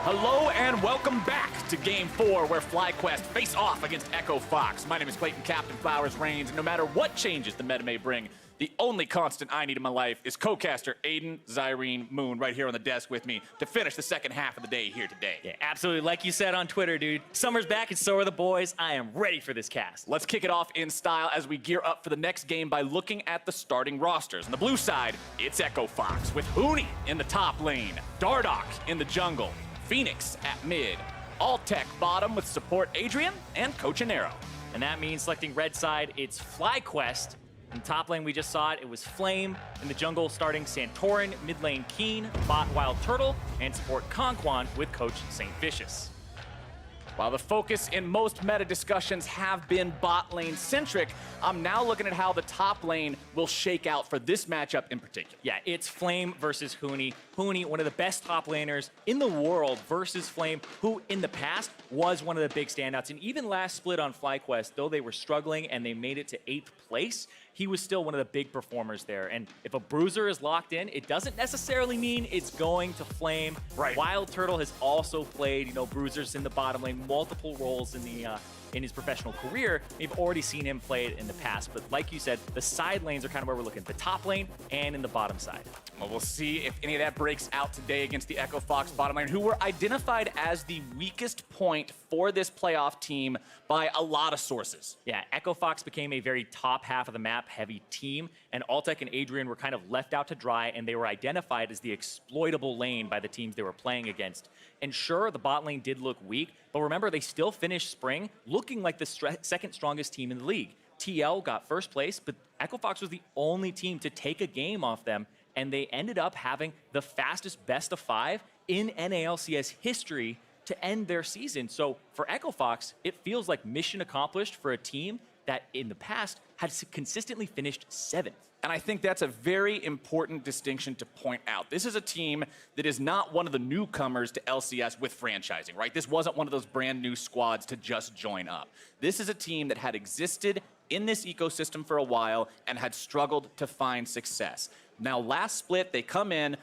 Hello and welcome back to Game 4, where FlyQuest face off against Echo Fox. My name is Clayton Captain Flowers Reigns, and no matter what changes the meta may bring, the only constant I need in my life is co-caster Aiden Zyrene Moon right here on the desk with me to finish the second half of the day here today. Yeah, absolutely. Like you said on Twitter, dude. Summer's back and so are the boys. I am ready for this cast. Let's kick it off in style as we gear up for the next game by looking at the starting rosters. On the blue side, it's Echo Fox with Huni in the top lane, Dardoch in the jungle, Phoenix at mid, Altec bottom with support Adrian and Coach Anero. And that means selecting red side, it's FlyQuest. In top lane, we just saw it. It was Flame. In the jungle, starting Santorin, mid lane Keen, bot Wild Turtle, and support Conquan with Coach St. Vicious. While the focus in most meta discussions have been bot lane centric, I'm now looking at how the top lane will shake out for this matchup in particular. Yeah, it's Flame versus Huni. Huni, one of the best top laners in the world, versus Flame, who in the past was one of the big standouts. And even last split on FlyQuest, though they were struggling and they made it to 8th place, he was still one of the big performers there. And if a bruiser is locked in, it doesn't necessarily mean it's going to Flame. Right. Wild Turtle has also played, bruisers in the bottom lane, multiple roles in the in his professional career. We've already seen him play it in the past, but like you said, the side lanes are kind of where we're looking, the top lane and in the bottom side. Well, we'll see if any of that breaks out today against the Echo Fox bottom lane, who were identified as the weakest point for this playoff team by a lot of sources. Yeah, Echo Fox became a very top half of the map heavy team, and Altec and Adrian were kind of left out to dry, and they were identified as the exploitable lane by the teams they were playing against. And sure, the bot lane did look weak, but remember, they still finished spring looking like the second strongest team in the league. TL got first place, but Echo Fox was the only team to take a game off them, and they ended up having the fastest best of 5 in NALCS history to end their season. So for Echo Fox, it feels like mission accomplished for a team that in the past had consistently finished 7th. And I think that's a very important distinction to point out. This is a team that is not one of the newcomers to LCS with franchising, right? This wasn't one of those brand new squads to just join up. This is a team that had existed in this ecosystem for a while and had struggled to find success. Now, last split, they come in,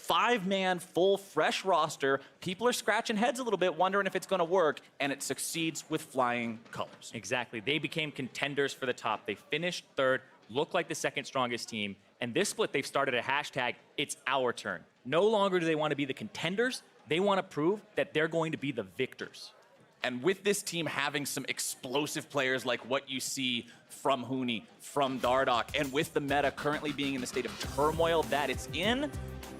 5-man, full, fresh roster. People are scratching heads a little bit, wondering if it's going to work, and it succeeds with flying colors. Exactly. They became contenders for the top. They finished 3rd, looked like the second strongest team, and this split, they've started a hashtag, it's our turn. No longer do they want to be the contenders, they want to prove that they're going to be the victors. And with this team having some explosive players like what you see from Huni, from Dardoch, and with the meta currently being in the state of turmoil that it's in,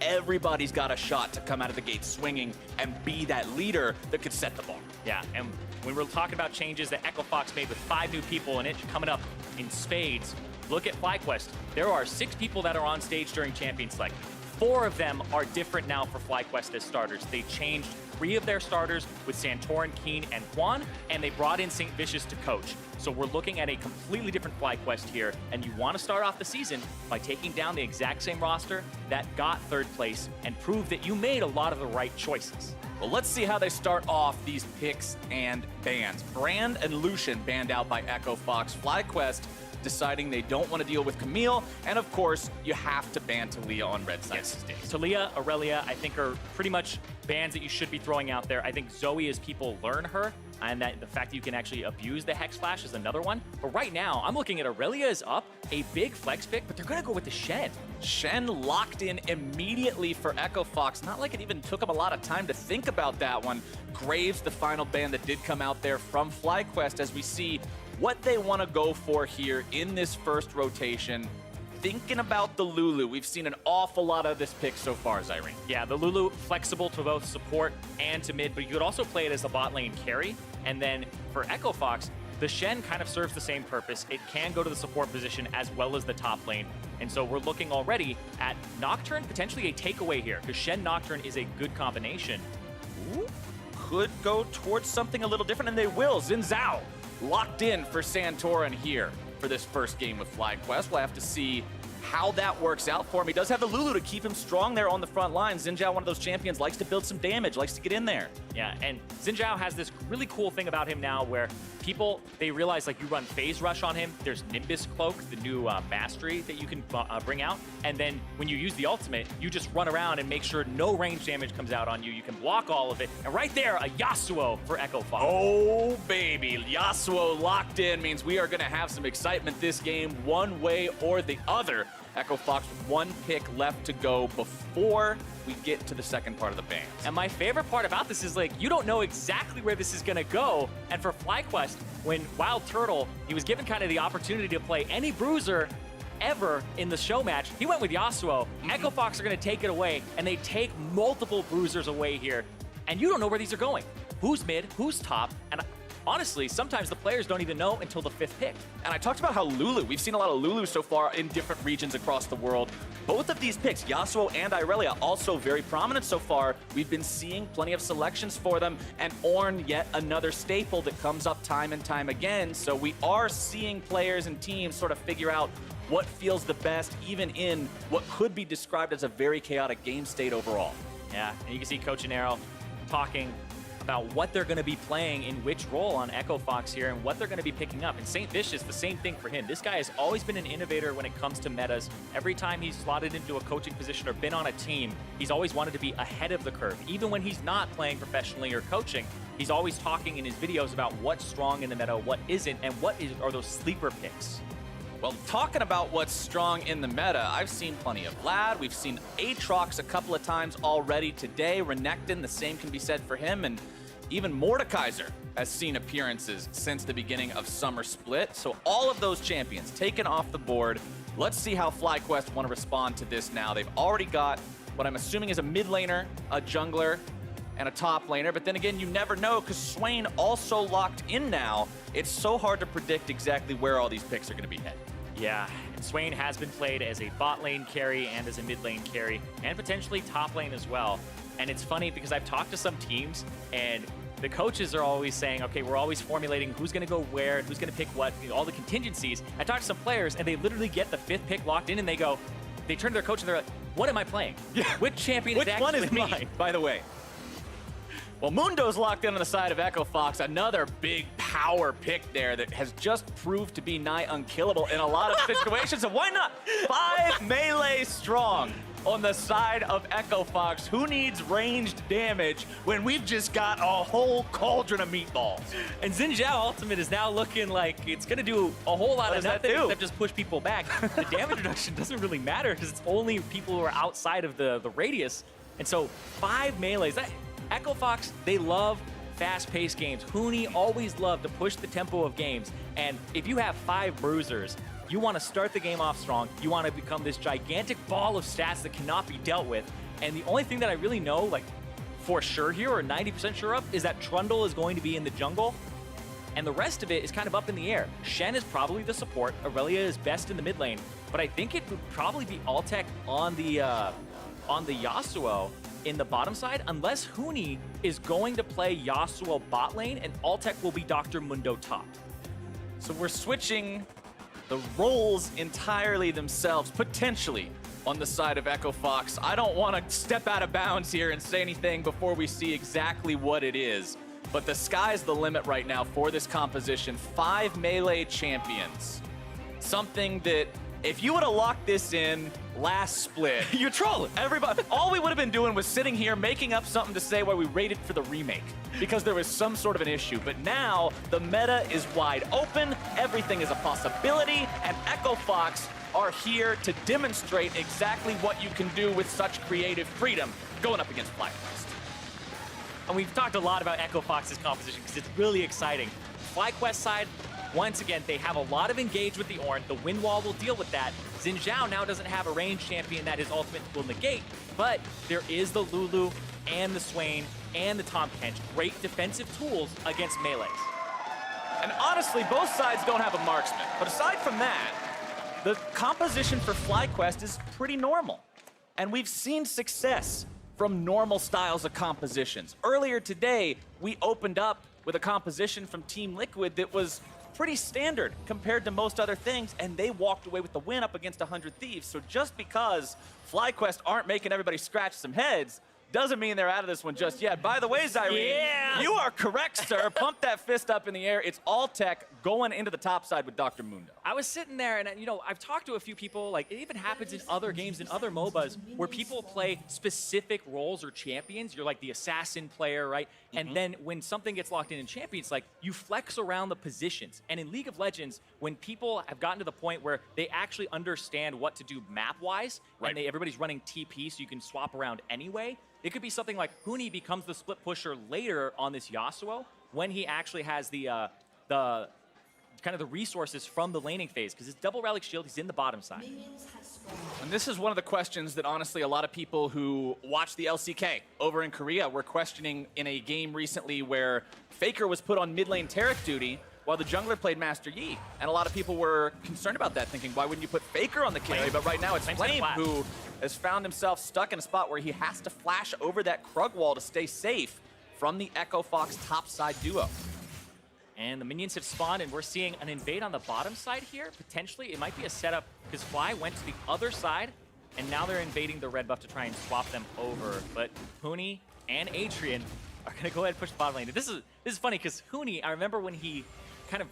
everybody's got a shot to come out of the gate swinging and be that leader that could set the bar. Yeah, and when we're talking about changes that Echo Fox made with 5 new people and it coming up in spades, look at FlyQuest. There are 6 people that are on stage during Champion Select. 4 of them are different now for FlyQuest as starters. They changed 3 of their starters with Santorin, Keen, and Juan, and they brought in St. Vicious to coach. So we're looking at a completely different FlyQuest here, and you want to start off the season by taking down the exact same roster that got 3rd place and prove that you made a lot of the right choices. Well, let's see how they start off these picks and bans. Brand and Lucian banned out by Echo Fox. FlyQuest deciding they don't want to deal with Camille, and of course, you have to ban Talia on red side these days. Talia, Aurelia, I think are pretty much bans that you should be throwing out there. I think Zoe, as people learn her, and that the fact that you can actually abuse the Hex Flash is another one. But right now, I'm looking at Aurelia is up, a big flex pick, but they're going to go with the Shen. Shen locked in immediately for Echo Fox. Not like it even took him a lot of time to think about that one. Graves, the final ban that did come out there from FlyQuest, as we see what they want to go for here in this first rotation. Thinking about the Lulu, we've seen an awful lot of this pick so far, Zyrene. Yeah, the Lulu, flexible to both support and to mid, but you could also play it as a bot lane carry. And then for Echo Fox, the Shen kind of serves the same purpose. It can go to the support position as well as the top lane. And so we're looking already at Nocturne, potentially a takeaway here, because Shen Nocturne is a good combination. Ooh, could go towards something a little different, and they will. Xin Zhao locked in for Santorin here for this first game with FlyQuest. We'll have to see how that works out for him. He does have the Lulu to keep him strong there on the front line. Xin Zhao, one of those champions, likes to build some damage, likes to get in there. Yeah, and Xin Zhao has this really cool thing about him now where people, they realize like you run phase rush on him. There's Nimbus Cloak, the new mastery that you can bring out. And then when you use the ultimate, you just run around and make sure no range damage comes out on you. You can block all of it. And right there, a Yasuo for Echo Fox. Oh, baby. Yasuo locked in means we are going to have some excitement this game one way or the other. Echo Fox with one pick left to go before we get to the second part of the bans. And my favorite part about this is like, you don't know exactly where this is gonna go. And for FlyQuest, when Wild Turtle, he was given kind of the opportunity to play any bruiser ever in the show match, he went with Yasuo. Echo Fox are gonna take it away, and they take multiple bruisers away here. And you don't know where these are going. Who's mid, who's top, and honestly, sometimes the players don't even know until the 5th pick. And I talked about how Lulu, we've seen a lot of Lulu so far in different regions across the world. Both of these picks, Yasuo and Irelia, also very prominent so far. We've been seeing plenty of selections for them, and Ornn, yet another staple that comes up time and time again. So we are seeing players and teams sort of figure out what feels the best, even in what could be described as a very chaotic game state overall. Yeah, and you can see Coach Anero talking about what they're going to be playing in which role on Echo Fox here and what they're going to be picking up. And St. Vicious, the same thing for him. This guy has always been an innovator when it comes to metas. Every time he's slotted into a coaching position or been on a team, he's always wanted to be ahead of the curve. Even when he's not playing professionally or coaching, he's always talking in his videos about what's strong in the meta, what isn't, and are those sleeper picks. Well, talking about what's strong in the meta, I've seen plenty of Vlad. We've seen Aatrox a couple of times already today. Renekton, the same can be said for him. And even Mordekaiser has seen appearances since the beginning of Summer Split. So all of those champions taken off the board. Let's see how FlyQuest want to respond to this now. They've already got what I'm assuming is a mid laner, a jungler, and a top laner. But then again, you never know because Swain also locked in now. It's so hard to predict exactly where all these picks are going to be headed. Yeah, and Swain has been played as a bot lane carry and as a mid lane carry and potentially top lane as well. And it's funny because I've talked to some teams and the coaches are always saying, okay, we're always formulating who's going to go where, who's going to pick what, all the contingencies. I talked to some players and they literally get the 5th pick locked in and they turn to their coach and they're like, what am I playing? Yeah. Which champion is Which one is actually mine, by the way? Well, Mundo's locked in on the side of Echo Fox. Another big power pick there that has just proved to be nigh unkillable in a lot of situations. And why not? 5 melee strong on the side of Echo Fox. Who needs ranged damage when we've just got a whole cauldron of meatballs? And Xin Zhao Ultimate is now looking like it's going to do a whole lot of nothing except just push people back. The damage reduction doesn't really matter because it's only people who are outside of the radius. And so 5 melees. Echo Fox, they love fast-paced games. Huni always loved to push the tempo of games. And if you have 5 bruisers, you want to start the game off strong. You want to become this gigantic ball of stats that cannot be dealt with. And the only thing that I really know, like for sure here, or 90% sure of, is that Trundle is going to be in the jungle. And the rest of it is kind of up in the air. Shen is probably the support. Irelia is best in the mid lane. But I think it would probably be Altec on the Yasuo in the bottom side, unless Huni is going to play Yasuo bot lane and Altec will be Dr. Mundo top. So we're switching the roles entirely themselves, potentially, on the side of Echo Fox. I don't want to step out of bounds here and say anything before we see exactly what it is, but the sky's the limit right now for this composition. 5 melee champions. Something that, if you would have locked this in last split, you're trolling. Everybody, all we would have been doing was sitting here making up something to say why we rated for the remake because there was some sort of an issue. But now the meta is wide open. Everything is a possibility, and Echo Fox are here to demonstrate exactly what you can do with such creative freedom going up against FlyQuest. And we've talked a lot about Echo Fox's composition because it's really exciting. FlyQuest side, once again, they have a lot of engage with the Ornn. The wind wall will deal with that. Xin Zhao now doesn't have a ranged champion that his ultimate will negate, but there is the Lulu and the Swain and the Tahm Kench. Great defensive tools against melees. And honestly, both sides don't have a marksman. But aside from that, the composition for FlyQuest is pretty normal. And we've seen success from normal styles of compositions. Earlier today, we opened up with a composition from Team Liquid that was pretty standard compared to most other things, and they walked away with the win up against 100 Thieves. So just because FlyQuest aren't making everybody scratch some heads doesn't mean they're out of this one just yet. By the way, Zyrene, you are correct, sir. Pump that fist up in the air. It's all tech going into the top side with Dr. Mundo. I was sitting there, and I've talked to a few people, like, it even happens in other games, in other MOBAs, where people play specific roles or champions. You're like the assassin player, right? And then when something gets locked in champions, like, you flex around the positions. And in League of Legends, when people have gotten to the point where they actually understand what to do map-wise, and everybody's running TP so you can swap around anyway, it could be something like Huni becomes the split pusher later on this Yasuo when he actually has the kind of the resources from the laning phase, because his double relic shield, he's in the bottom side. And this is one of the questions that honestly a lot of people who watch the LCK over in Korea were questioning in a game recently where Faker was put on mid lane Taric duty while the jungler played Master Yi. And a lot of people were concerned about that, thinking, why wouldn't you put Faker on the carry? But right now it's Flame who has found himself stuck in a spot where he has to flash over that Krug wall to stay safe from the Echo Fox topside duo. And the minions have spawned, and we're seeing an invade on the bottom side here. Potentially, it might be a setup, because Fly went to the other side, and now they're invading the red buff to try and swap them over. But Huni and Adrian are going to go ahead and push the bottom lane. This is funny, because Huni, I remember when he kind of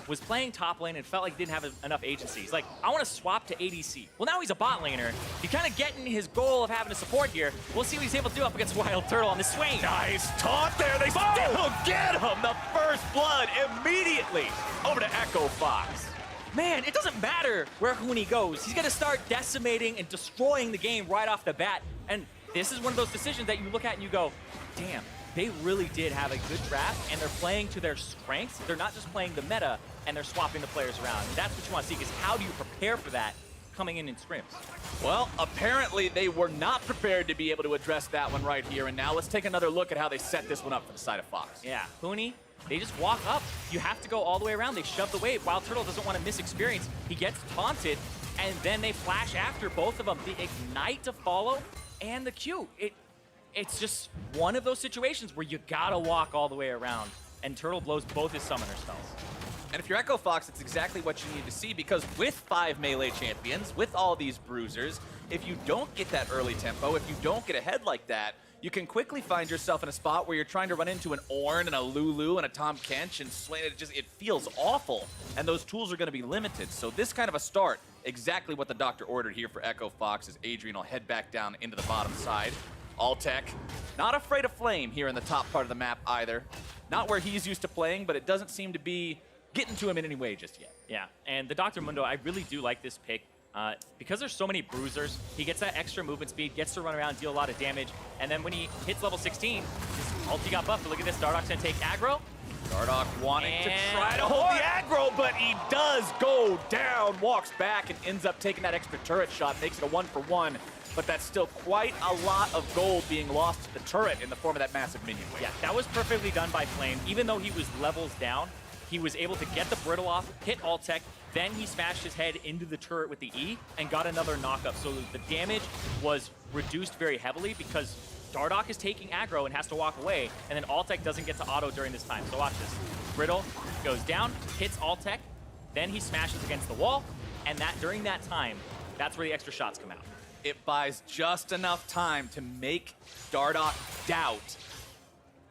was playing top lane and felt like he didn't have enough agency. He's like, I want to swap to ADC. Well, now he's a bot laner. He's kind of getting his goal of having a support here. We'll see what he's able to do up against Wild Turtle on this swing. Nice taunt there. They still get him. The first blood immediately over to Echo Fox. Man, it doesn't matter where Huni goes. He's going to start decimating and destroying the game right off the bat. And this is one of those decisions that you look at and you go, damn, they really did have a good draft, and they're playing to their strengths. They're not just playing the meta, and they're swapping the players around. And that's what you want to see, is how do you prepare for that coming in scrims? Well, apparently they were not prepared to be able to address that one right here. And now let's take another look at how they set this one up for the side of Fox. Yeah, Huni, they just walk up. You have to go all the way around. They shove the wave. Wild Turtle doesn't want to miss experience. He gets taunted, and then they flash after both of them. The ignite to follow, and the Q. It's just one of those situations where you gotta walk all the way around, and Turtle blows both his summoner spells. And if you're Echo Fox, it's exactly what you need to see, because with 5 melee champions, with all these bruisers, if you don't get that early tempo, if you don't get ahead like that, you can quickly find yourself in a spot where you're trying to run into an Ornn and a Lulu and a Tom Kench, and it feels awful, and those tools are going to be limited. So this kind of a start, exactly what the doctor ordered here for Echo Fox, as Adrian will head back down into the bottom side. All tech, not afraid of Flame here in the top part of the map either. Not where he's used to playing, but it doesn't seem to be getting to him in any way just yet. Yeah, and the Dr. Mundo, I really do like this pick. Because there's so many bruisers, he gets that extra movement speed, gets to run around, deal a lot of damage, and then when he hits level 16, his ulti got buffed. But look at this, Dardoch's gonna take aggro. Dardoch wanting to try to hold the aggro, but he does go down, walks back, and ends up taking that extra turret shot, makes it a 1-for-1. But that's still quite a lot of gold being lost to the turret in the form of that massive minion wave. Yeah, that was perfectly done by Flame. Even though he was levels down, he was able to get the brittle off, hit alt tech, then he smashed his head into the turret with the E and got another knockup. So the damage was reduced very heavily because Dardoch is taking aggro and has to walk away, and then Altec doesn't get to auto during this time. So watch this. Brittle goes down, hits Altec, then he smashes against the wall, and that during that time, that's where the extra shots come out. It buys just enough time to make Dardoch doubt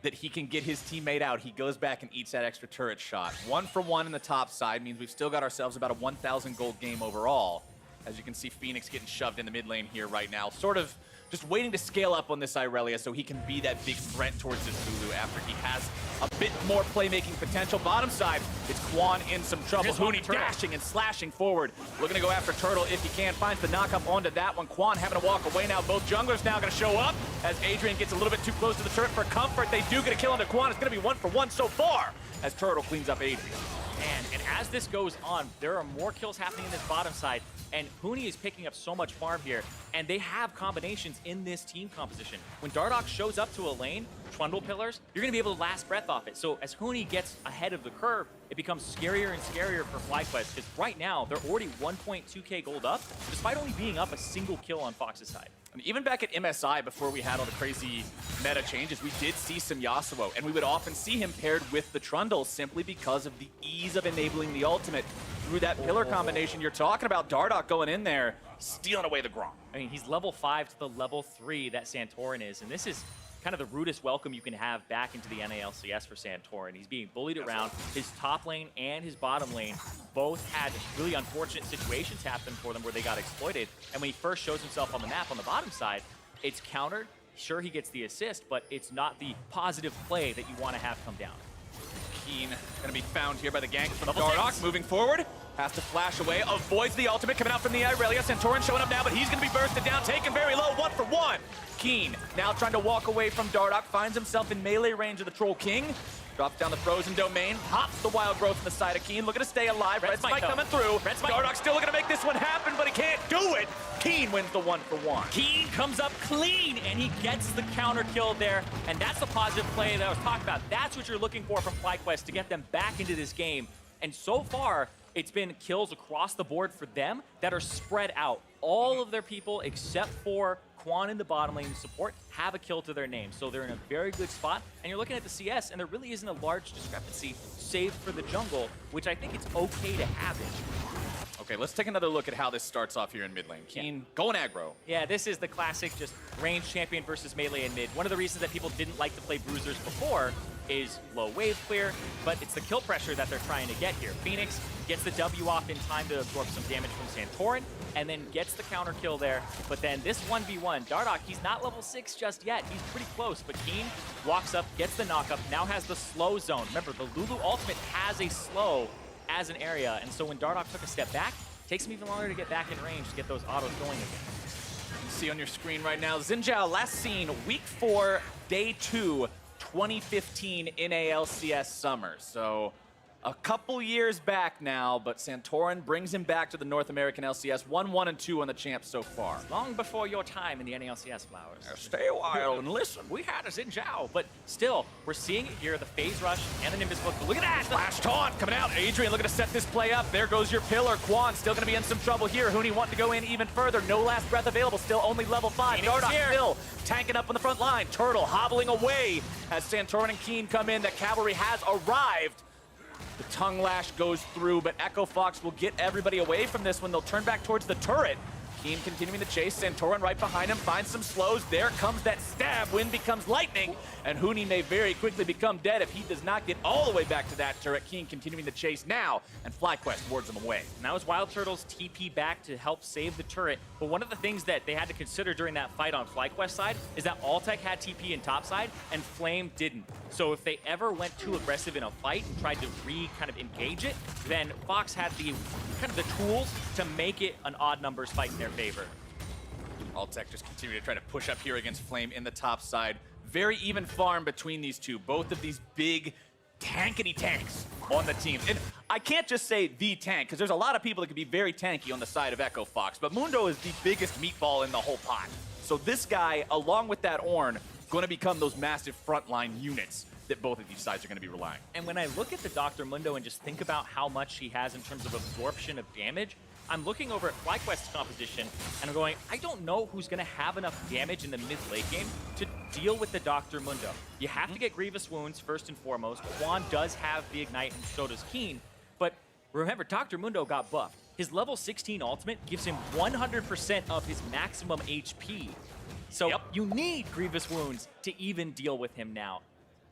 that he can get his teammate out. He goes back and eats that extra turret shot. 1-for-1 in the top side means we've still got ourselves about a 1,000 gold game overall. As you can see, Phoenix getting shoved in the mid lane here right now. Sort of just waiting to scale up on this Irelia so he can be that big threat towards this Lulu after he has a bit more playmaking potential. Bottom side, it's Quan in some trouble. Huni dashing and slashing forward. Looking to go after Turtle if he can. Finds the knockup onto that one. Quan having to walk away now. Both junglers now going to show up as Adrian gets a little bit too close to the turret for comfort. They do get a kill onto Quan. It's going to be 1-for-1 so far as Turtle cleans up Adrian. And as this goes on, there are more kills happening in this bottom side, and Huni is picking up so much farm here, and they have combinations in this team composition. When Dardoch shows up to a lane, Trundle Pillars, you're going to be able to last breath off it. So as Huni gets ahead of the curve, it becomes scarier and scarier for FlyQuest, because right now, they're already 1.2k gold up, despite only being up a single kill on Fox's side. And even back at MSI, before we had all the crazy meta changes, we did see some Yasuo, and we would often see him paired with the Trundle simply because of the ease of enabling the ultimate through that pillar combination you're talking about. Dardoch going in there, stealing away the Grom. I mean, he's level 5 to the level 3 that Santorin is, and this is kind of the rudest welcome you can have back into the NALCS for Santorin. He's being bullied around. His top lane and his bottom lane both had really unfortunate situations happen for them where they got exploited. And when he first shows himself on the map on the bottom side, it's countered. Sure, he gets the assist, but it's not the positive play that you want to have come down. Keen gonna be found here by the gank from Dardoch. Moving forward, has to flash away, avoids the ultimate coming out from the Irelia. Santorin showing up now, but he's gonna be bursted down, taken very low, 1-for-1. Keen now trying to walk away from Dardoch, finds himself in melee range of the Troll King. Drops down the frozen domain, hops the wild growth from the side of Keen, looking to stay alive. Red Spike coming through. Dardoch still looking to make this one happen, but he can't do it. Keen wins the 1-for-1. Keen comes up clean, and he gets the counter kill there, and that's the positive play that I was talking about. That's what you're looking for from FlyQuest to get them back into this game. And so far, it's been kills across the board for them that are spread out. All of their people, except for Quan in the bottom lane support, have a kill to their name. So they're in a very good spot. And you're looking at the CS, and there really isn't a large discrepancy, save for the jungle, which I think it's okay to have it. Okay, let's take another look at how this starts off here in mid lane. Keen going aggro. Yeah, this is the classic just range champion versus melee in mid. One of the reasons that people didn't like to play bruisers before is low wave clear, but it's the kill pressure that they're trying to get here. Phoenix gets the W off in time to absorb some damage from Santorin, and then gets the counter kill there. But then this 1v1, Dardoch, he's not level 6 just yet. He's pretty close, but Keen walks up, gets the knockup, now has the slow zone. Remember, the Lulu ultimate has a slow as an area, and so when Dardoch took a step back, it takes him even longer to get back in range to get those autos going again. You see on your screen right now, Xin Zhao last seen week 4, day 2, 2015 NALCS Summer. So a couple years back now, but Santorin brings him back to the North American LCS, 1-1-2 on the champ so far. Long before your time in the NALCS, Flowers. Stay a while and listen. We had a Xin Zhao, but still, we're seeing it here, the phase rush and the Nimbus book. Look at that! Flash taunt coming out. Adrian looking to set this play up. There goes your pillar. Quan still going to be in some trouble here. Huni wanting to go in even further. No last breath available. Still only level 5. Dardoch still tanking up on the front line. Turtle hobbling away as Santorin and Keen come in. The cavalry has arrived. The tongue lash goes through, but Echo Fox will get everybody away from this one. They'll turn back towards the turret. Keen continuing the chase. Santorin right behind him, finds some slows. There comes that stab. Wind becomes lightning, and Huni may very quickly become dead if he does not get all the way back to that turret. Keen continuing the chase now, and FlyQuest wards him away. Now as Wild Turtles TP back to help save the turret, but one of the things that they had to consider during that fight on FlyQuest side is that Alltech had TP in top side, and Flame didn't. So if they ever went too aggressive in a fight and tried to kind of engage it, then Fox had the kind of the tools to make it an odd numbers fight in their favor. Alltech just continue to try to push up here against Flame in the top side. Very even farm between these two. Both of these big tankety tanks on the team. And I can't just say the tank, because there's a lot of people that could be very tanky on the side of Echo Fox, but Mundo is the biggest meatball in the whole pot. So this guy, along with that Ornn, going to become those massive frontline units that both of these sides are going to be relying. And when I look at the Dr. Mundo and just think about how much he has in terms of absorption of damage, I'm looking over at FlyQuest's composition, and I'm going, I don't know who's going to have enough damage in the mid-late game to deal with the Dr. Mundo. You have to get Grievous Wounds first and foremost. Quan does have the Ignite, and so does Keen. But remember, Dr. Mundo got buffed. His level 16 ultimate gives him 100% of his maximum HP. So you need Grievous Wounds to even deal with him now.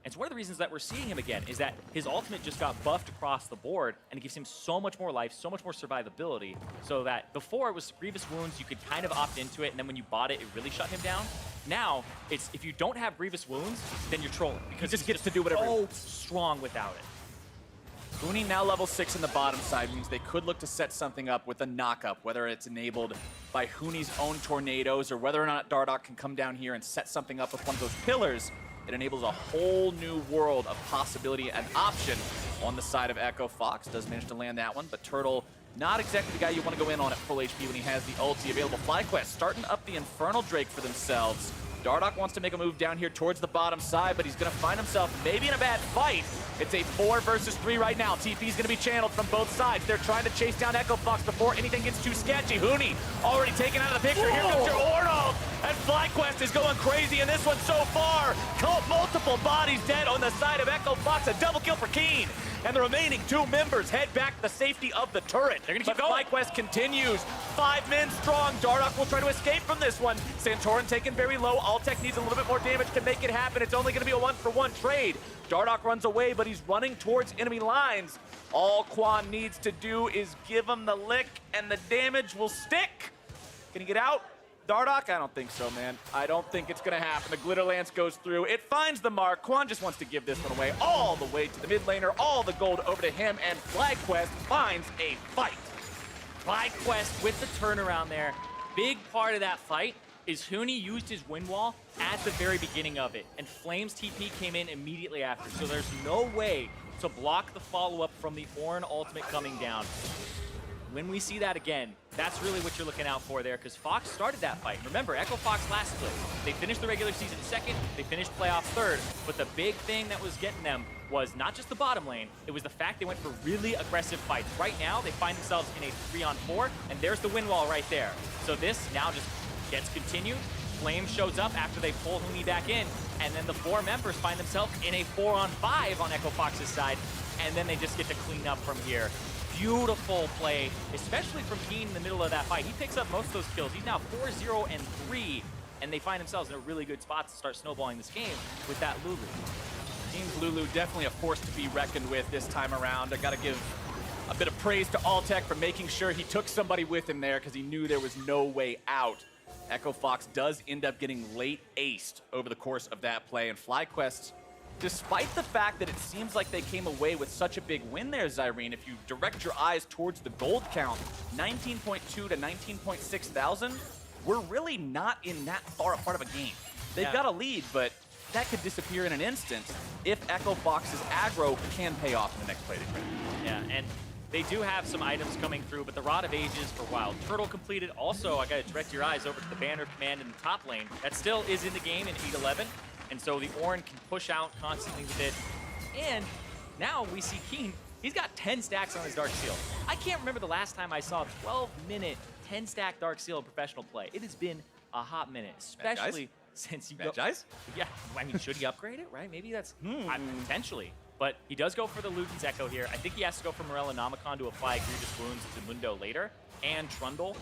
And so one of the reasons that we're seeing him again is that his ultimate just got buffed across the board, and it gives him so much more life, so much more survivability, so that before it was Grievous Wounds, you could kind of opt into it, and then when you bought it, it really shut him down. Now, it's if you don't have Grievous Wounds, then you're trolling, because he just gets to do whatever. So strong without it. Huni now level 6 in the bottom side means they could look to set something up with a knockup, whether it's enabled by Huni's own tornadoes or whether or not Dardoch can come down here and set something up with one of those pillars. It enables a whole new world of possibility and option on the side of Echo Fox. Does manage to land that one, but Turtle, not exactly the guy you want to go in on at full HP when he has the ulti available. FlyQuest starting up the Infernal Drake for themselves. Dardoch wants to make a move down here towards the bottom side, but he's going to find himself maybe in a bad fight. It's a 4 versus 3 right now. TP's going to be channeled from both sides. They're trying to chase down Echo Fox before anything gets too sketchy. Huni already taken out of the picture. Here comes your Ornn, and FlyQuest is going crazy in this one so far. Multiple bodies dead on the side of Echo Fox. A double kill for Keen. And the remaining 2 members head back to the safety of the turret. They're gonna keep but going. FlyQuest continues. 5 men strong. Dardoch will try to escape from this one. Santorin taken very low. Altec needs a little bit more damage to make it happen. It's only gonna be a 1-for-1 trade. Dardoch runs away, but he's running towards enemy lines. All Quan needs to do is give him the lick, and the damage will stick. Can he get out? Dardoch? I don't think so, man. I don't think it's gonna happen. The Glitter Lance goes through. It finds the mark. Quan just wants to give this one away all the way to the mid laner, all the gold over to him, and FlyQuest finds a fight. FlyQuest with the turnaround there. Big part of that fight is Huni used his wind wall at the very beginning of it, and Flame's TP came in immediately after, so there's no way to block the follow-up from the Ornn ultimate coming down. When we see that again, that's really what you're looking out for there, because Fox started that fight. Remember, Echo Fox last split, they finished the regular season 2nd, they finished playoffs 3rd, but the big thing that was getting them was not just the bottom lane, it was the fact they went for really aggressive fights. Right now, they find themselves in a 3-on-4, and there's the win wall right there. So this now just gets continued. Flame shows up after they pull Huni back in, and then the 4 members find themselves in a 4-on-5 on Echo Fox's side, and then they just get to clean up from here. Beautiful play, especially from Keen in the middle of that fight. He picks up most of those kills. He's now 4-0-3, and they find themselves in a really good spot to start snowballing this game with that Lulu. Team Lulu definitely a force to be reckoned with this time around. I gotta give a bit of praise to Altec for making sure he took somebody with him there because he knew there was no way out. Echo Fox does end up getting late aced over the course of that play, and FlyQuest, despite the fact that it seems like they came away with such a big win there, Zyrene, if you direct your eyes towards the gold count, 19.2 to 19.6 thousand, we're really not in that far a part of a game. They've got a lead, but that could disappear in an instant if Echo Fox's aggro can pay off in the next play they play. Yeah, and they do have some items coming through, but the Rod of Ages for Wild Turtle completed. Also, I gotta direct your eyes over to the Banner of Command in the top lane. That still is in the game in 8-11. And so the Ornn can push out constantly with it. And now we see Keen, he's got 10 stacks on his Dark Seal. I can't remember the last time I saw a 12-minute, 10-stack Dark Seal in professional play. It has been a hot minute, especially since you go... Yeah, I mean, should he upgrade it, right? Maybe that's potentially. But he does go for the Luden's Echo here. I think he has to go for Morella Nomicon to apply Grievous Wounds to Mundo later, and Trundle.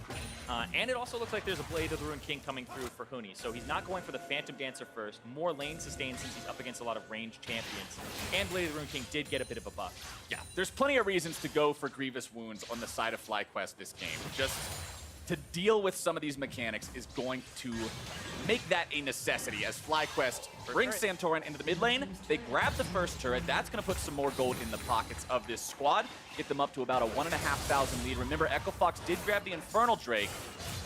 And it also looks like there's a Blade of the Ruined King coming through for Huni. So he's not going for the Phantom Dancer first. More lane sustain since he's up against a lot of ranged champions. And Blade of the Ruined King did get a bit of a buff. Yeah, there's plenty of reasons to go for Grievous Wounds on the side of FlyQuest this game. Just to deal with some of these mechanics is going to make that a necessity as FlyQuest brings Santorin into the mid lane. They grab the first turret. That's going to put some more gold in the pockets of this squad. Get them up to about a 1,500 lead. Remember, Echo Fox did grab the Infernal Drake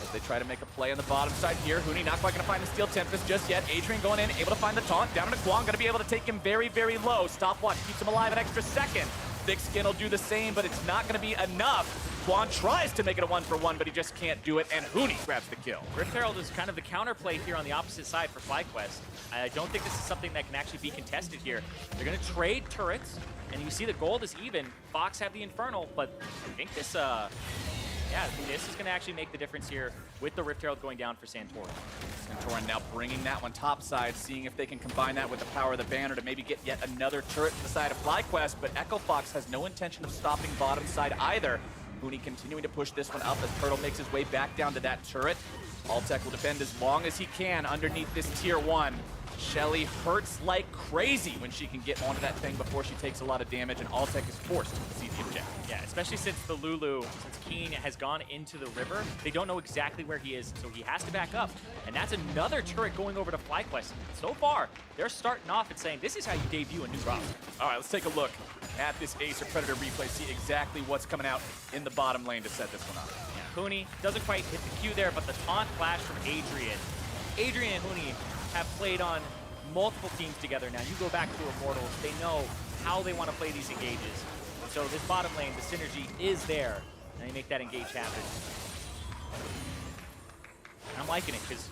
as they try to make a play on the bottom side here. Huni not quite going to find the Steel Tempest just yet. Adrian going in, able to find the taunt. Down into Kwon, going to be able to take him very, very low. Stopwatch keeps him alive an extra second. Thick Skin will do the same, but it's not going to be enough. Kwon tries to make it a 1-for-1, but he just can't do it, and Huni grabs the kill. Rift Herald is kind of the counterplay here on the opposite side for FlyQuest. I don't think this is something that can actually be contested here. They're going to trade turrets, and you see the gold is even. Fox have the Infernal, but I think this, this is going to actually make the difference here with the Rift Herald going down for Santorin. Santorin now bringing that one topside, seeing if they can combine that with the power of the banner to maybe get yet another turret to the side of FlyQuest, but Echo Fox has no intention of stopping bottom side either. Huni continuing to push this one up as Turtle makes his way back down to that turret. Altec will defend as long as he can underneath this tier 1. Shelly hurts like crazy when she can get onto that thing before she takes a lot of damage, and Altec is forced to see the objective. Yeah, especially since the Lulu, since Keen has gone into the river, they don't know exactly where he is, so he has to back up. And that's another turret going over to FlyQuest. So far, they're starting off and saying, this is how you debut a new roster. All right, let's take a look at this Ace or Predator replay, see exactly what's coming out in the bottom lane to set this one up. Yeah, Huni doesn't quite hit the Q there, but the taunt flash from Adrian. Adrian and Huni have played on multiple teams together now. You go back to Immortals, they know how they want to play these engages. And so this bottom lane, the synergy is there, and they make that engage happen. And I'm liking it, because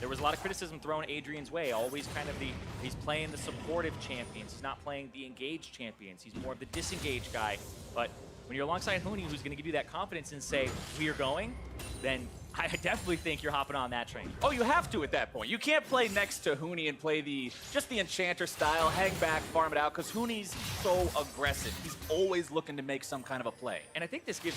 there was a lot of criticism thrown Adrian's way, always kind of he's playing the supportive champions, he's not playing the engaged champions, he's more of the disengaged guy. But when you're alongside Huni, who's going to give you that confidence and say, we are going, then I definitely think you're hopping on that train. Oh, you have to at that point. You can't play next to Huni and play just the Enchanter style, hang back, farm it out, because Huni's so aggressive. He's always looking to make some kind of a play. And I think this gives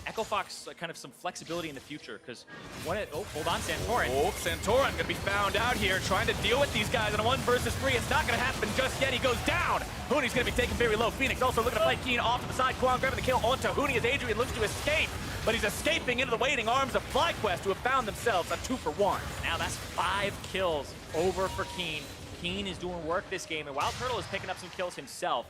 Echo Fox kind of some flexibility in the future, because hold on, Santorin. Oh, Santorin gonna be found out here trying to deal with these guys in a 1 versus 3. It's not gonna happen just yet. He goes down. Huni's gonna be taken very low. Phoenix also looking to fight Keen off to the side. Quan grabbing the kill onto Huni as Adrian looks to escape, but he's escaping into the waiting arms of FlyQuest, who have found themselves a 2-for-1. Now that's 5 kills over for Keen. Keen is doing work this game, and Wild Turtle is picking up some kills himself.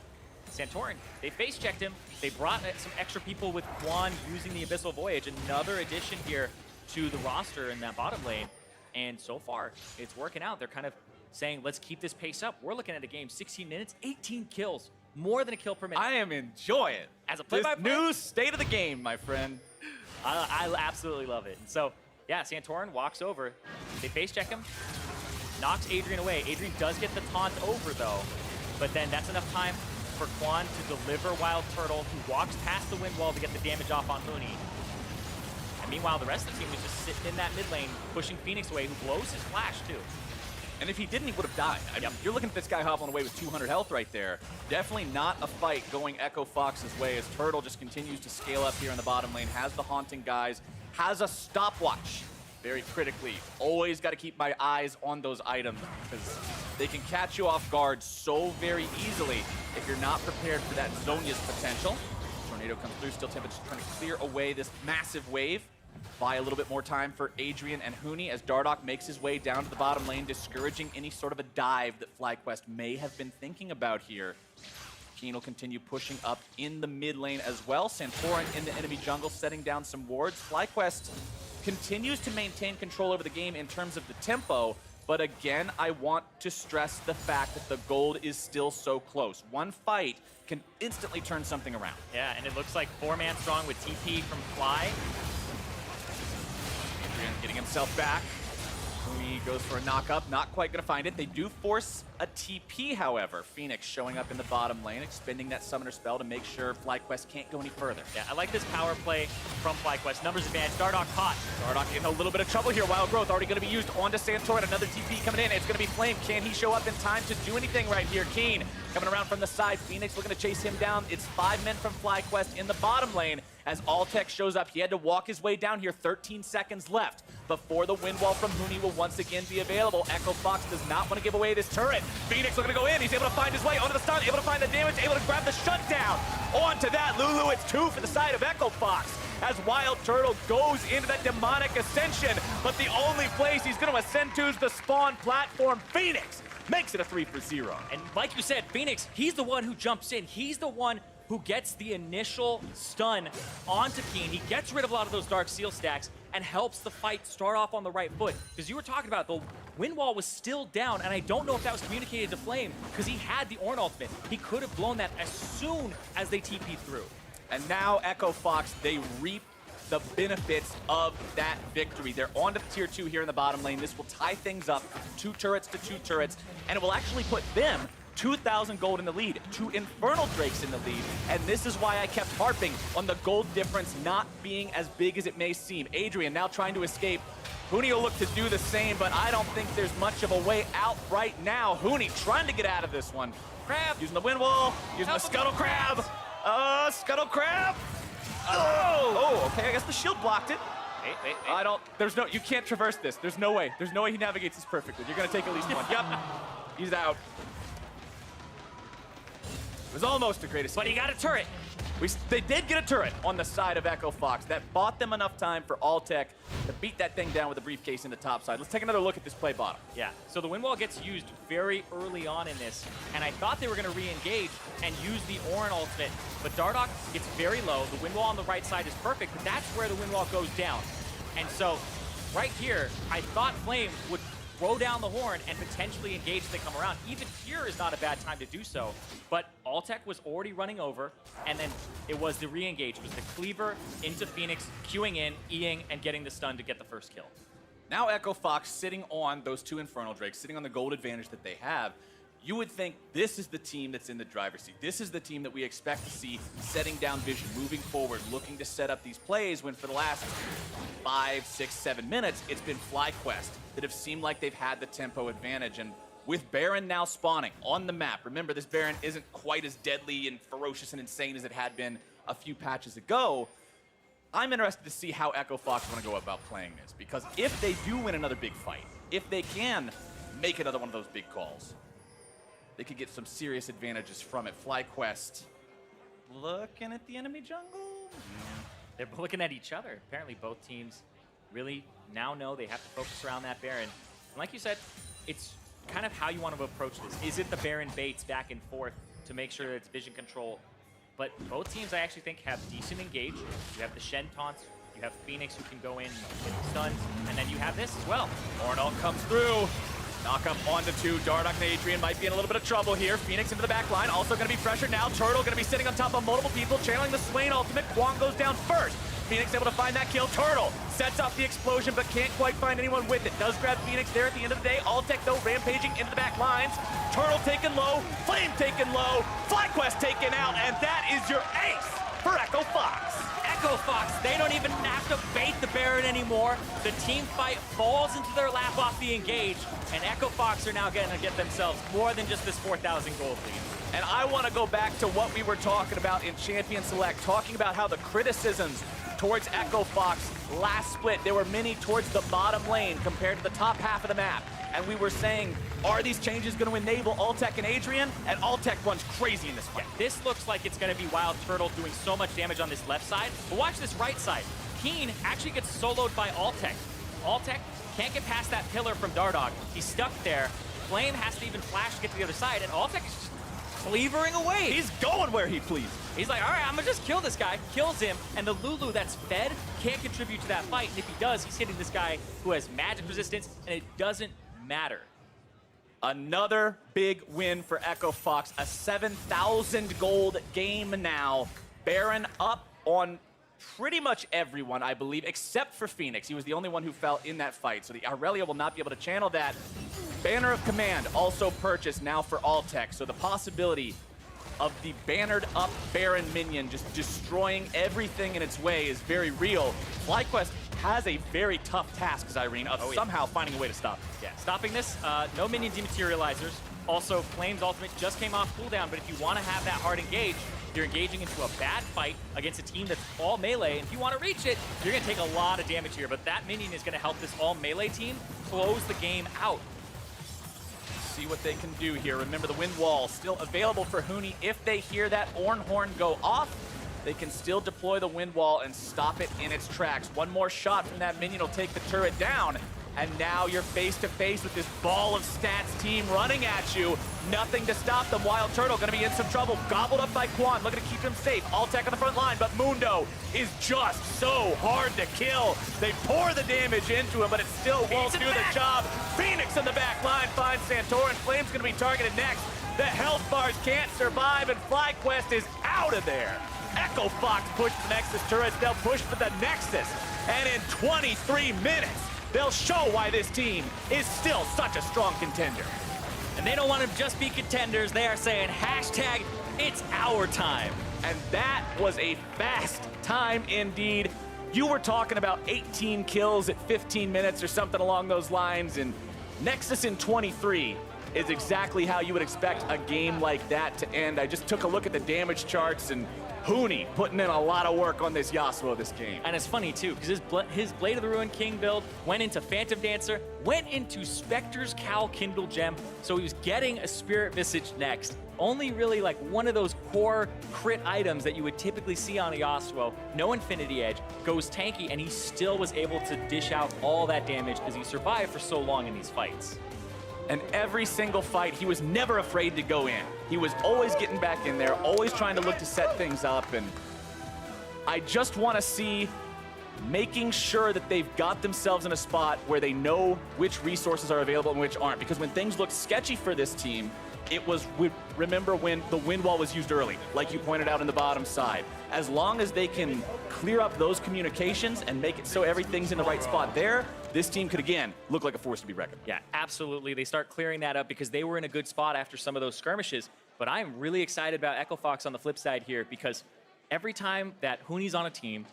Santorin, they face-checked him. They brought some extra people with Quan using the Abyssal Voyage. Another addition here to the roster in that bottom lane. And so far, it's working out. They're kind of saying, let's keep this pace up. We're looking at a game, 16 minutes, 18 kills. More than a kill per minute. I am enjoying As a play-by-play, new state of the game, my friend. I absolutely love it. And so, yeah, Santorin walks over. They face-check him, knocks Adrian away. Adrian does get the taunt over, though. But then that's enough time for Quan to deliver Wild Turtle, who walks past the wind wall to get the damage off on Huni. And meanwhile, the rest of the team is just sitting in that mid lane, pushing Phoenix away, who blows his flash, too. And if he didn't, he would have died. I mean, you're looking at this guy hobbling away with 200 health right there. Definitely not a fight going Echo Fox's way as Turtle just continues to scale up here in the bottom lane, has the Haunting guys, has a stopwatch. Very critically, always got to keep my eyes on those items because they can catch you off guard so very easily if you're not prepared for that Zhonya's potential. Tornado comes through, still Tempest trying to clear away this massive wave. Buy a little bit more time for Adrian and Huni as Dardoch makes his way down to the bottom lane, discouraging any sort of a dive that FlyQuest may have been thinking about here. Keen will continue pushing up in the mid lane as well. Santorin in the enemy jungle, setting down some wards. FlyQuest continues to maintain control over the game in terms of the tempo, but again, I want to stress the fact that the gold is still so close. One fight can instantly turn something around. Yeah, and it looks like 4-man strong with TP from Fly. Adrian getting himself back. Huni goes for a knock-up, not quite gonna find it. They do force a TP, however. Phoenix showing up in the bottom lane, expending that summoner spell to make sure FlyQuest can't go any further. Yeah, I like this power play from FlyQuest. Numbers advantage, Dardoch caught. Dardoch in a little bit of trouble here. Wild Growth already gonna be used onto Santorin. Another TP coming in. It's gonna be Flame. Can he show up in time to do anything right here? Keen coming around from the side. Phoenix looking to chase him down. It's 5 men from FlyQuest in the bottom lane. As Alltech shows up, he had to walk his way down here. 13 seconds left before the wind wall from Huni will once again be available. Echo Fox does not want to give away this turret. Phoenix looking to go in. He's able to find his way onto the stun, able to find the damage, able to grab the shutdown. Onto that, Lulu, it's 2 for the side of Echo Fox. As Wild Turtle goes into that demonic ascension, but the only place he's going to ascend to is the spawn platform. Phoenix makes it a 3-for-0. And like you said, Phoenix, he's the one who jumps in. He's the one who gets the initial stun onto Keen. He gets rid of a lot of those Dark Seal stacks and helps the fight start off on the right foot. Because you were talking about the wind wall was still down, and I don't know if that was communicated to Flame, because he had the Ornn ultimate. He could have blown that as soon as they TP'd through. And now Echo Fox, they reap the benefits of that victory. They're on to the tier 2 here in the bottom lane. This will tie things up, 2 turrets to 2 turrets, and it will actually put them 2,000 gold in the lead, 2 Infernal Drakes in the lead, and this is why I kept harping on the gold difference not being as big as it may seem. Adrian now trying to escape. Huni will look to do the same, but I don't think there's much of a way out right now. Huni trying to get out of this one. Crab using the wind wall, using the Scuttle Crab. Scuttle Crab. Oh, okay, I guess the shield blocked it. Wait. I don't, you can't traverse this. There's no way he navigates this perfectly. You're gonna take at least one. Yep, he's out. It was almost a great escape. But he got a turret. They did get a turret on the side of Echo Fox. That bought them enough time for Alltech to beat that thing down with a briefcase in the top side. Let's take another look at this play bottom. Yeah, so the wind wall gets used very early on in this, and I thought they were going to re-engage and use the Ornn ultimate, but Dardoch gets very low. The wind wall on the right side is perfect, but that's where the wind wall goes down. And so right here, I thought Flame would throw down the horn and potentially engage as they come around. Even here is not a bad time to do so, but Alltech was already running over, and then it was the re-engage. It was the cleaver into Phoenix, queuing in, Eing, and getting the stun to get the first kill. Now Echo Fox sitting on those 2 Infernal Drakes, sitting on the gold advantage that they have. you would think this is the team that's in the driver's seat. This is the team that we expect to see setting down vision, moving forward, looking to set up these plays, when for the last 5, 6, 7 minutes, it's been FlyQuest that have seemed like they've had the tempo advantage. And with Baron now spawning on the map, remember this Baron isn't quite as deadly and ferocious and insane as it had been a few patches ago. I'm interested to see how Echo Fox want to go about playing this, because if they do win another big fight, if they can make another one of those big calls, they could get some serious advantages from it. FlyQuest looking at the enemy jungle. They're looking at each other. Apparently both teams really now know they have to focus around that Baron. And like you said, it's kind of how you want to approach this. Is it the Baron baits back and forth to make sure that it's vision control? But both teams, I actually think, have decent engage. You have the Shen taunts, you have Phoenix who can go in and get the stuns, and then you have this as well. Ornal comes through. Knock up onto 2. Dardoch and Adrian might be in a little bit of trouble here. Phoenix into the back line, also going to be pressured now. Turtle going to be sitting on top of multiple people, channeling the Swain ultimate. Kwon goes down first. Phoenix able to find that kill. Turtle sets up the explosion, but can't quite find anyone with it. Does grab Phoenix there at the end of the day. Alltech, though, rampaging into the back lines. Turtle taken low, Flame taken low, FlyQuest taken out, and that is your ace for Echo Fox. Echo Fox, they don't even have to bait the Baron anymore. The team fight falls into their lap off the engage, and Echo Fox are now going to get themselves more than just this 4,000 gold lead. And I want to go back to what we were talking about in Champion Select, talking about how the criticisms towards Echo Fox last split, there were many towards the bottom lane compared to the top half of the map. And we were saying, are these changes going to enable Alltech and Adrian? And Alltech runs crazy in this fight. Yeah, this looks like it's going to be Wild Turtle doing so much damage on this left side. But watch this right side. Keen actually gets soloed by Alltech. Alltech can't get past that pillar from Dardoch. He's stuck there. Flame has to even flash to get to the other side, and Alltech is just cleavering away. He's going where he pleases. He's like, all right, I'm gonna just kill this guy. Kills him, and the Lulu that's fed can't contribute to that fight. And if he does, he's hitting this guy who has magic resistance, and it doesn't matter. Another big win for Echo Fox. A 7,000 gold game now. Baron up on pretty much everyone, I believe, except for Phoenix. He was the only one who fell in that fight, so the Aurelia will not be able to channel that. Banner of Command also purchased now for Alltech, so the possibility of the bannered up Baron minion just destroying everything in its way is very real. FlyQuest has a very tough task, Zyrene, of somehow finding a way to stop it. Yeah, stopping this, no minion dematerializers. Also, Flame's ultimate just came off cooldown, but if you want to have that hard engage, you're engaging into a bad fight against a team that's all melee, and if you want to reach it, you're going to take a lot of damage here, but that minion is going to help this all melee team close the game out. See what they can do here. Remember, the wind wall still available for Huni. If they hear that Orn Horn go off, they can still deploy the wind wall and stop it in its tracks. One more shot from that minion will take the turret down. And now you're face-to-face with this ball of stats team running at you. Nothing to stop them. Wild Turtle gonna be in some trouble. Gobbled up by Kwon, looking to keep him safe. Alltech on the front line, but Mundo is just so hard to kill. They pour the damage into him, but it still won't do the job. Phoenix on the back line finds Santorin. Flame's gonna be targeted next. The health bars can't survive, and FlyQuest is out of there. Echo Fox pushed the Nexus turrets. They'll push for the Nexus. And in 23 minutes, they'll show why this team is still such a strong contender. And they don't want to just be contenders. They are saying, hashtag, it's our time. And that was a fast time indeed. You were talking about 18 kills at 15 minutes or something along those lines, and Nexus in 23 is exactly how you would expect a game like that to end. I just took a look at the damage charts, and Huni putting in a lot of work on this Yasuo this game. And it's funny too, because his Blade of the Ruined King build went into Phantom Dancer, went into Spectre's Cowl Kindle Gem, so he was getting a Spirit Visage next. Only really like one of those core crit items that you would typically see on a Yasuo. No Infinity Edge, goes tanky, and he still was able to dish out all that damage because he survived for so long in these fights. And every single fight, he was never afraid to go in. He was always getting back in there, always trying to look to set things up. And I just want to see making sure that they've got themselves in a spot where they know which resources are available and which aren't. Because when things looked sketchy for this team, it was, remember when the wind wall was used early, like you pointed out in the bottom side. As long as they can clear up those communications and make it so everything's in the right spot there, this team could, again, look like a force to be reckoned with. Yeah, absolutely. They start clearing that up because they were in a good spot after some of those skirmishes. But I'm really excited about Echo Fox on the flip side here because every time that Huni's on a team,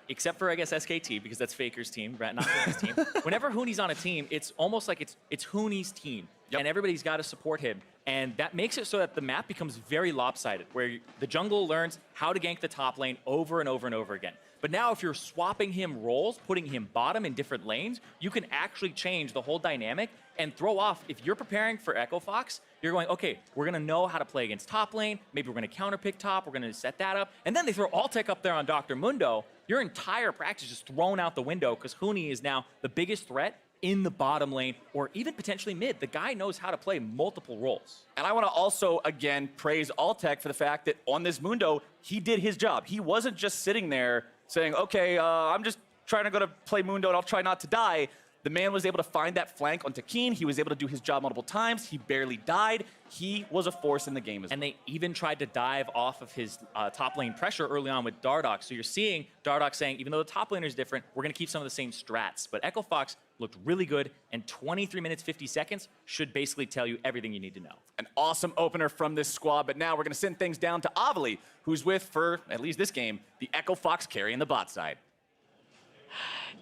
except for, I guess, SKT, because that's Faker's team, right? Not Huni's team. Whenever Huni's on a team, it's almost like it's Huni's team. Yep. And everybody's got to support him. And that makes it so that the map becomes very lopsided, where the jungle learns how to gank the top lane over and over and over again. But now if you're swapping him roles, putting him bottom in different lanes, you can actually change the whole dynamic and throw off. If you're preparing for Echo Fox, you're going, okay, we're going to know how to play against top lane. Maybe we're going to counter pick top. We're going to set that up. And then they throw Altec up there on Dr. Mundo. Your entire practice is thrown out the window because Huni is now the biggest threat in the bottom lane or even potentially mid. The guy knows how to play multiple roles. And I want to also, again, praise Altec for the fact that on this Mundo, he did his job. He wasn't just sitting there saying, okay, I'm just trying to go to play Mundo and I'll try not to die. The man was able to find that flank onto Keen. He was able to do his job multiple times. He barely died. He was a force in the game as well. And they even tried to dive off of his top lane pressure early on with Dardoch. So you're seeing Dardoch saying, even though the top laner is different, we're going to keep some of the same strats. But Echo Fox looked really good, and 23 minutes, 50 seconds should basically tell you everything you need to know. An awesome opener from this squad, but now we're going to send things down to Avali, who's with, for at least this game, the Echo Fox carry in the bot side.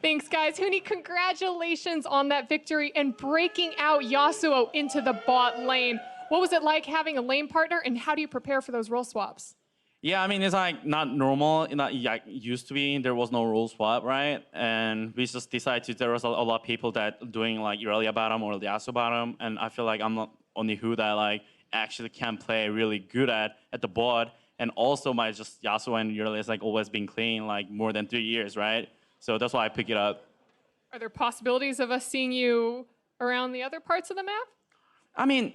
Thanks, guys. Huni, congratulations on that victory and breaking out Yasuo into the bot lane. What was it like having a lane partner, and how do you prepare for those role swaps? Yeah, I mean, it's like not normal. Not like used to be. There was no role swap, right? And we just decided there was a lot of people that doing like Irelia bottom or Yasuo bottom, and I feel like I'm not only who that like actually can play really good at the board, and also my just Yasuo and Irelia is like always been clean like more than 3 years, right? So that's why I pick it up. Are there possibilities of us seeing you around the other parts of the map? I mean,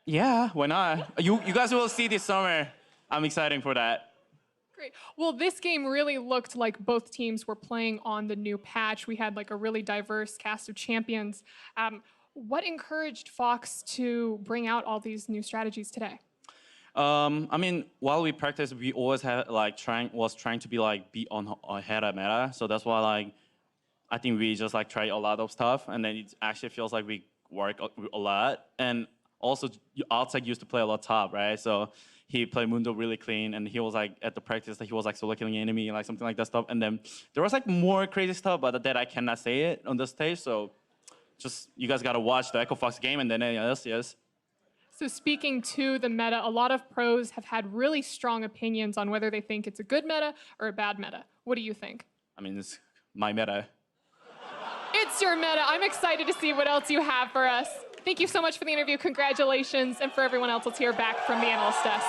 yeah, why not? You guys will see this summer. I'm excited for that. Great. Well, this game really looked like both teams were playing on the new patch. We had like a really diverse cast of champions. What encouraged Fox to bring out all these new strategies today? I mean, while we practice, we always had like trying to be like be on ahead of meta. So that's why like I think we just like try a lot of stuff, and then it actually feels like we work a lot. And also, Altec used to play a lot top, right? So he played Mundo really clean, and he was like at the practice that he was like solo killing an enemy, like something like that stuff. And then there was like more crazy stuff, but that I cannot say it on the stage. So just you guys gotta watch the Echo Fox game, and then LCS. So speaking to the meta, a lot of pros have had really strong opinions on whether they think it's a good meta or a bad meta. What do you think? I mean, it's my meta. It's your meta. I'm excited to see what else you have for us. Thank you so much for the interview. Congratulations. And for everyone else, let's hear back from the analyst desk.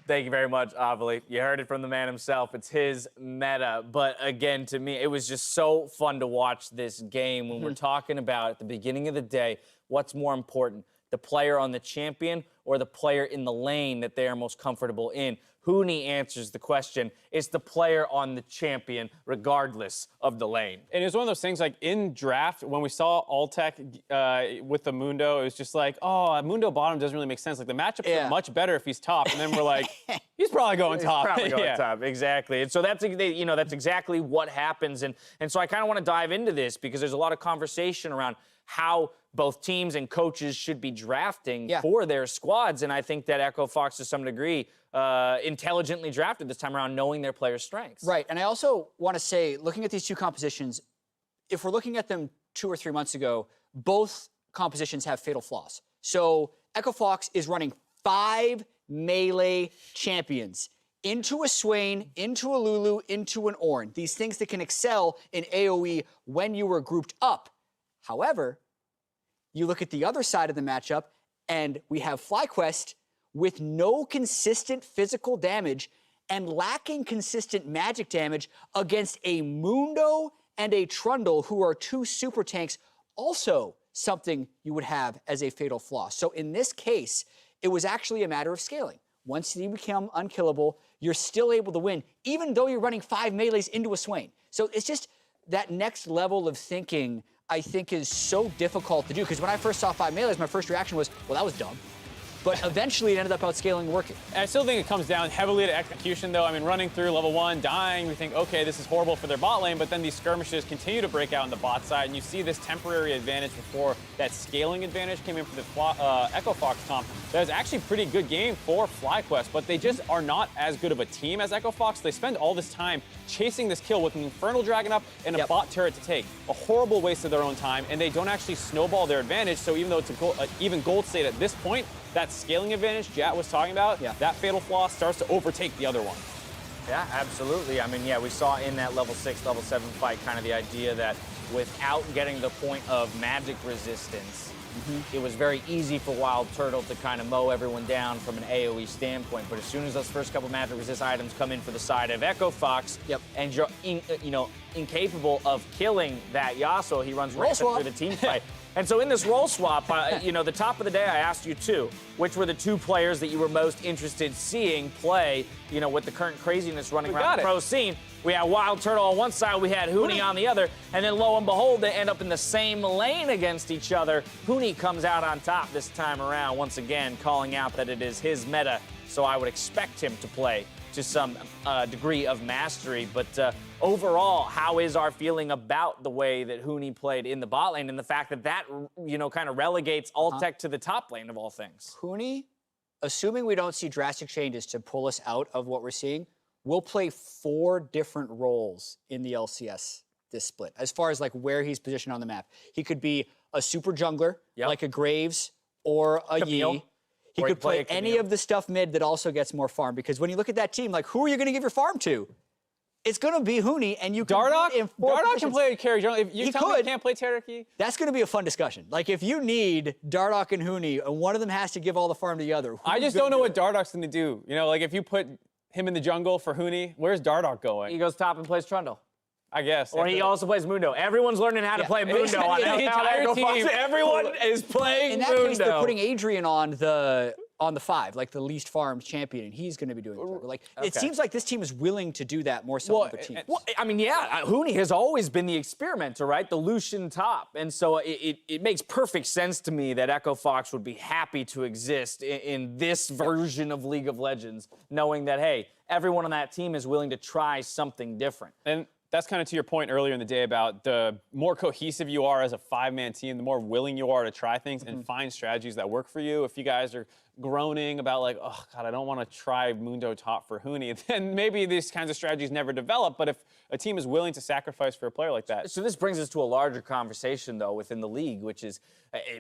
Thank you very much, Avali. You heard it from the man himself. It's his meta. But again, to me, it was just so fun to watch this game when we're talking about at the beginning of the day, what's more important, the player on the champion or the player in the lane that they are most comfortable in? Huni answers the question. It's the player on the champion, regardless of the lane. And it was one of those things like in draft, when we saw Altec with the Mundo, it was just like, oh, Mundo bottom doesn't really make sense. Like the matchups are much better if he's top. And then we're like, he's probably going top. He's probably going top, exactly. And so that's, that's exactly what happens. And so I kind of want to dive into this because there's a lot of conversation around how both teams and coaches should be drafting for their squads. And I think that Echo Fox, to some degree, intelligently drafted this time around, knowing their players' strengths. Right, and I also want to say, looking at these two compositions, if we're looking at them 2 or 3 months ago, both compositions have fatal flaws. So Echo Fox is running 5 melee champions into a Swain, into a Lulu, into an Ornn. These things that can excel in AoE when you were grouped up. However, you look at the other side of the matchup, and we have FlyQuest with no consistent physical damage and lacking consistent magic damage against a Mundo and a Trundle, who are 2 super tanks, also something you would have as a fatal flaw. So in this case, it was actually a matter of scaling. Once you become unkillable, you're still able to win, even though you're running 5 melees into a Swain. So it's just that next level of thinking, I think, is so difficult to do. Because when I first saw 5 melees, my first reaction was, well, that was dumb. but eventually it ended up outscaling and working. I still think it comes down heavily to execution, though. I mean, running through level 1, dying, we think, okay, this is horrible for their bot lane, but then these skirmishes continue to break out on the bot side, and you see this temporary advantage before that scaling advantage came in for the Echo Fox comp. That was actually a pretty good game for FlyQuest, but they just are not as good of a team as Echo Fox. They spend all this time chasing this kill with an Infernal Dragon up and a bot turret to take. A horrible waste of their own time, and they don't actually snowball their advantage, so even though it's a even gold state at this point, that scaling advantage Jat was talking about, that Fatal Flaw starts to overtake the other one. Yeah, absolutely. I mean, yeah, we saw in that level 6, level 7 fight kind of the idea that without getting the point of magic resistance, it was very easy for Wild Turtle to kind of mow everyone down from an AoE standpoint. But as soon as those first couple magic resist items come in for the side of Echo Fox, and you're incapable of killing that Yasuo, he runs right through the team fight. And so in this role swap, the top of the day, I asked you two, which were the two players that you were most interested seeing play, with the current craziness running around the pro scene. We had Wild Turtle on one side, we had Huni on the other, and then lo and behold, they end up in the same lane against each other. Huni comes out on top this time around, once again, calling out that it is his meta, so I would expect him to play to some degree of mastery. But overall, how is our feeling about the way that Huni played in the bot lane and the fact that kind of relegates Altec to the top lane of all things? Huni, assuming we don't see drastic changes to pull us out of what we're seeing, will play 4 different roles in the LCS this split, as far as like where he's positioned on the map. He could be a super jungler, like a Graves or a Yi. He could play any of the stuff mid that also gets more farm, because when you look at that team, like, who are you going to give your farm to? It's going to be Huni, and you can Dardoch can play carry. If you tell me he can't play Tereki, that's going to be a fun discussion. Like, if you need Dardoch and Huni, and one of them has to give all the farm to the other, I just don't know what Dardoch's going to do. Like if you put him in the jungle for Huni, where's Dardoch going? He goes top and plays Trundle. I guess. Or he also plays Mundo. Everyone's learning how to play Mundo on the entire team. Everyone is playing Mundo. In that case, they're putting Adrian on the 5, like the least farmed champion, and he's going to be doing it. Like, it seems like this team is willing to do that more so than other teams. Well, I mean, Huni has always been the experimenter, right? The Lucian top. And so it makes perfect sense to me that Echo Fox would be happy to exist in this version of League of Legends, knowing that, hey, everyone on that team is willing to try something different. And that's kind of to your point earlier in the day about the more cohesive you are as a 5-man team, the more willing you are to try things and find strategies that work for you. If you guys are groaning about like, oh God, I don't want to try Mundo top for Huni, then maybe these kinds of strategies never develop. But if a team is willing to sacrifice for a player like that. So this brings us to a larger conversation, though, within the league, which is,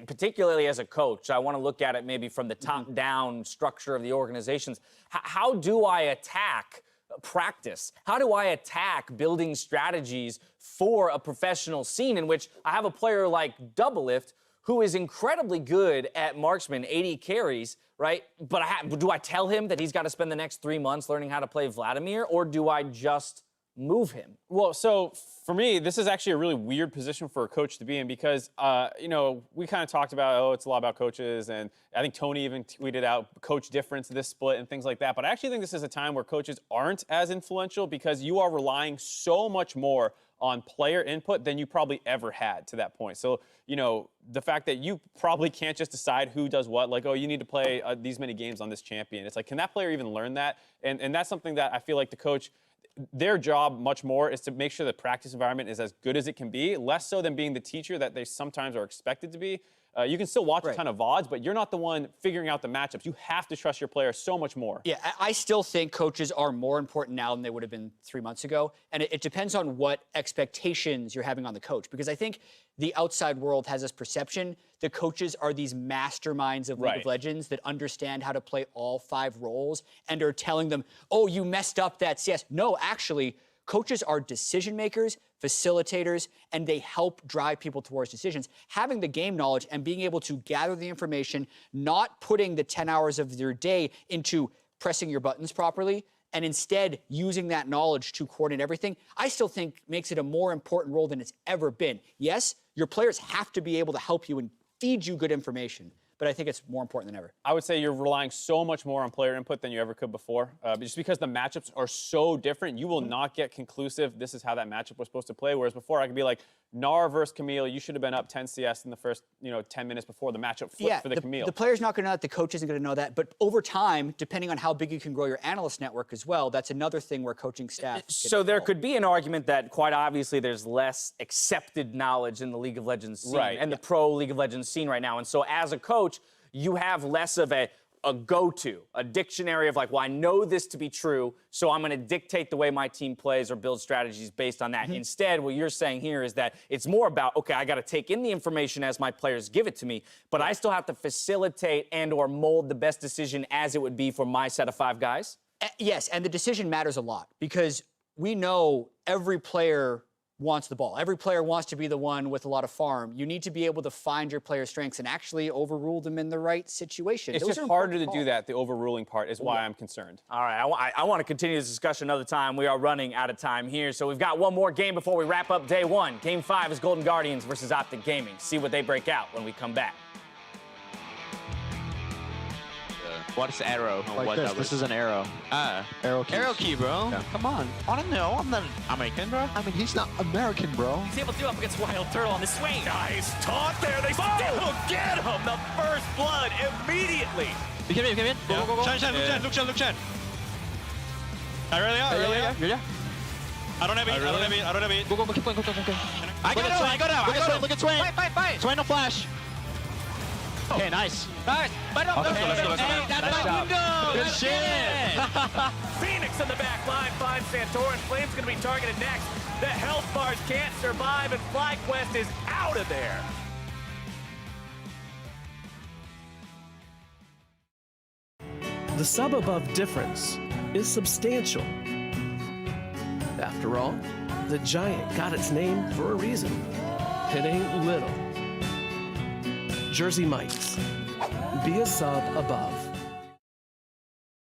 particularly as a coach, I want to look at it maybe from the top-down structure of the organizations. How do I attack practice? How do I attack building strategies for a professional scene in which I have a player like Doublelift who is incredibly good at marksman, 80 carries, right? But do I tell him that he's got to spend the next 3 months learning how to play Vladimir, or do I just move him? Well, so for me, this is actually a really weird position for a coach to be in because, we kind of talked about, it's a lot about coaches, and I think Tony even tweeted out coach difference this split and things like that. But I actually think this is a time where coaches aren't as influential because you are relying so much more on player input than you probably ever had to that point. So, the fact that you probably can't just decide who does what, like, oh, you need to play these many games on this champion. It's like, can that player even learn that? And that's something that I feel like the coach, their job much more is to make sure the practice environment is as good as it can be, less so than being the teacher that they sometimes are expected to be. You can still watch a ton of VODs, but you're not the one figuring out the matchups. You have to trust your player so much more. Yeah, I still think coaches are more important now than they would have been 3 months ago. And it depends on what expectations you're having on the coach. Because I think the outside world has this perception that coaches are these masterminds of League of Legends that understand how to play all 5 roles and are telling them, oh, you messed up that CS. No, actually, coaches are decision makers, facilitators, and they help drive people towards decisions. Having the game knowledge and being able to gather the information, not putting the 10 hours of your day into pressing your buttons properly, and instead using that knowledge to coordinate everything, I still think makes it a more important role than it's ever been. Yes, your players have to be able to help you and feed you good information, but I think it's more important than ever. I would say you're relying so much more on player input than you ever could before. Just because the matchups are so different, you will not get conclusive, this is how that matchup was supposed to play. Whereas before, I could be like, Gnar versus Camille, you should have been up 10 CS in the first 10 minutes before the matchup flipped for the Camille. The player's not going to know that, the coach isn't going to know that, but over time, depending on how big you can grow your analyst network as well, that's another thing where coaching staff. So there could be an argument that quite obviously there's less accepted knowledge in the League of Legends scene and the pro League of Legends scene right now. And so as a coach, you have less of a go-to, a dictionary of like, well, I know this to be true, so I'm going to dictate the way my team plays or build strategies based on that. Instead, what you're saying here is that it's more about, okay, I got to take in the information as my players give it to me, but I still have to facilitate and or mold the best decision as it would be for my set of 5 guys? Yes, and the decision matters a lot because we know every player wants the ball. Every player wants to be the one with a lot of farm. You need to be able to find your player's strengths and actually overrule them in the right situation. It's just harder to do that. The overruling part is why I'm concerned. All right, I want to continue this discussion another time. We are running out of time here, so we've got one more game before we wrap up day 1. Game 5 is Golden Guardians versus Optic Gaming. See what they break out when we come back. What is arrow? Like this is an arrow. Arrow key. Arrow key, bro. Yeah. Come on. I don't know. I'm not American, bro. I mean, he's not American, bro. He's able to do up against Wild Turtle on the swing. Nice taunt there. They still get him. The first blood immediately. You came in. Go. Shine, look, Chen. I really are. Yeah. I don't have it. Go, keep going. I got him. Look at Swain. Fight. Swain, no flash. Okay, nice. Nice. Let's go. Good shit. Phoenix in the back line finds Santorin. Flame's going to be targeted next. The health bars can't survive, and FlyQuest is out of there. The sub-above difference is substantial. After all, the Giant got its name for a reason. It ain't little. Jersey Mike's. Be a sub above.